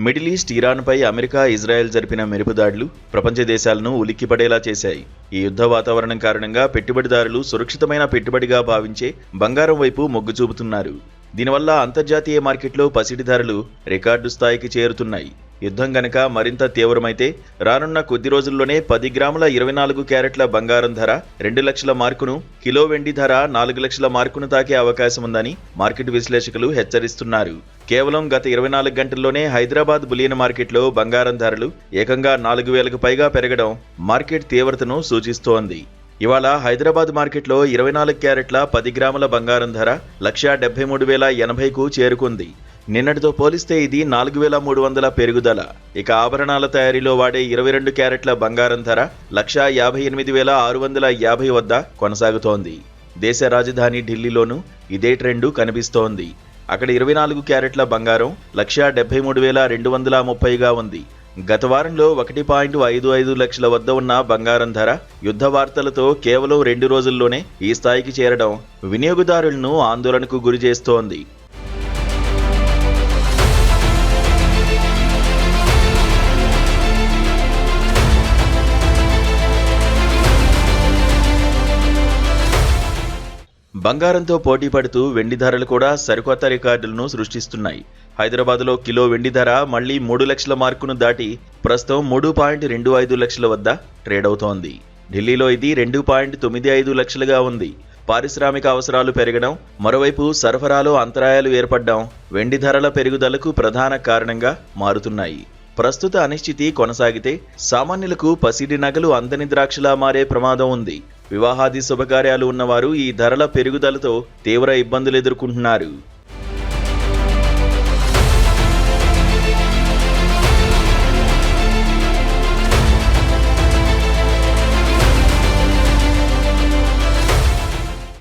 Middle east, ఇరాన్పై America, Israel జరిపిన మెరుపుదాడులు ప్రపంచ దేశాలను ఉలిక్కిపడేలా చేశాయి. ఈ యుద్ధ వాతావరణం కారణంగా పెట్టుబడిదారులు సురక్షితమైన పెట్టుబడిగా భావించే బంగారం వైపు మొగ్గు చూపుతున్నారు. దీనివల్ల అంతర్జాతీయ మార్కెట్లో పసిడి ధరలు రికార్డు స్థాయికి చేరుతున్నాయి. యుద్ధం గనక మరింత తీవ్రమైతే రానున్న కొద్ది రోజుల్లోనే 10 గ్రాముల 24 క్యారెట్ల బంగారం ధర 2 లక్షల మార్కును, కిలో వెండి ధర 4 లక్షల మార్కును తాకే అవకాశం ఉందని మార్కెట్ విశ్లేషకులు హెచ్చరిస్తున్నారు. కేవలం గత 24 గంటల్లోనే హైదరాబాద్ బులియన్ మార్కెట్లో బంగారం ధరలు ఏకంగా 4,000కు పైగా పెరగడం మార్కెట్ తీవ్రతను సూచిస్తోంది. ఇవాళ హైదరాబాద్ మార్కెట్లో 24 క్యారెట్ల 10 గ్రాముల బంగారం ధర 1,73,080కు చేరుకుంది. నిన్నటితో పోలిస్తే ఇది 4,300 పెరుగుదల. ఇక ఆభరణాల తయారీలో వాడే 22 క్యారెట్ల బంగారం ధర 1,58,650 వద్ద కొనసాగుతోంది. దేశ రాజధాని ఢిల్లీలోనూ ఇదే ట్రెండు కనిపిస్తోంది. అక్కడ 24 క్యారెట్ల బంగారం 1,73,230గా ఉంది. గత వారంలో 1.55 లక్షల వద్ద ఉన్న బంగారం ధర యుద్ధ వార్తలతో కేవలం 2 రోజుల్లోనే ఈ స్థాయికి చేరడం వినియోగదారులను ఆందోళనకు గురి చేస్తోంది. బంగారంతో పోటీ పడుతూ వెండి ధరలు కూడా సరికొత్త రికార్డులను సృష్టిస్తున్నాయి. హైదరాబాద్లో కిలో వెండి ధర మళ్లీ 3 లక్షల మార్కును దాటి ప్రస్తుతం 3.25 లక్షల వద్ద ట్రేడ్ అవుతోంది. ఢిల్లీలో ఇది 2.95 లక్షలుగా ఉంది. పారిశ్రామిక అవసరాలు పెరగడం, మరోవైపు సరఫరాలో అంతరాయాలు ఏర్పడడం వెండి ధరల పెరుగుదలకు ప్రధాన కారణంగా మారుతున్నాయి. ప్రస్తుత అనిశ్చితి కొనసాగితే సామాన్యులకు పసిడి నగలు అందని ద్రాక్షలా మారే ప్రమాదం ఉంది. వివాహాది శుభకార్యాలు ఉన్నవారు ఈ ధరల పెరుగుదలతో తీవ్ర ఇబ్బందులు ఎదుర్కొంటున్నారు.